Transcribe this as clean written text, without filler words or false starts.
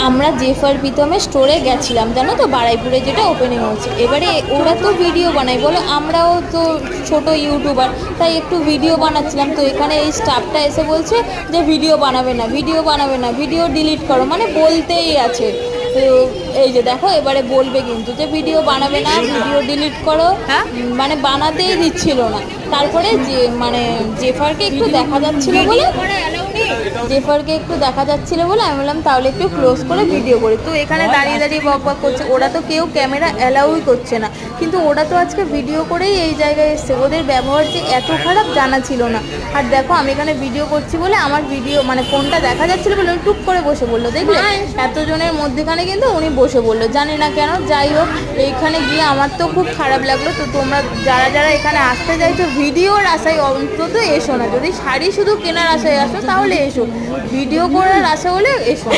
আমরা জেফার প্রীতমের স্টোরে গেছিলাম, জানো তো, বারাইপুরে যেটা ওপেনিং হচ্ছে। এবারে ওরা তো ভিডিও বানায়, বলো আমরাও তো ছোট ইউটিউবার, তাই একটু ভিডিও বানাচ্ছিলাম। তো এখানে এই স্টাফটা এসে বলছে যে ভিডিও বানাবে না, ভিডিও বানাবে না, ভিডিও ডিলিট করো, মানে বলতেই আছে। তো এই যে দেখো, এবারে বলবে কিন্তু যে ভিডিও বানাবে না, ভিডিও ডিলিট করো, মানে বানাতেই দিচ্ছিল না। তারপরে যে মানে জেফারকে একটু দেখা যাচ্ছিল বলে আমি বললাম তাহলে একটু ক্লোজ করে ভিডিও করি। তো এখানে দাঁড়িয়ে দাঁড়িয়ে বক বক করছে, ওরা তো কেউ ক্যামেরা অ্যালাউই করছে না, কিন্তু ওরা তো আজকে ভিডিও করেই এই জায়গায় এসছে। ওদের ব্যবহার যে এত খারাপ জানা ছিল না। আর দেখো আমি এখানে ভিডিও করছি বলে আমার ভিডিও মানে ফোনটা দেখা যাচ্ছিল বলে টুক করে বসে বললো, দেখলে এতজনের মধ্যেখানে কিন্তু উনি বসে বললো, জানি না কেন। যাই হোক, এইখানে গিয়ে আমার তো খুব খারাপ লাগলো। তো তোমরা যারা যারা এখানে আসতে চাইছো ভিডিওর আশায় অন্তত এসো না, যদি শাড়ি শুধু কেনার আশায় আসো তাহলে এসো, ভিডিও করার আশা হলে এসো।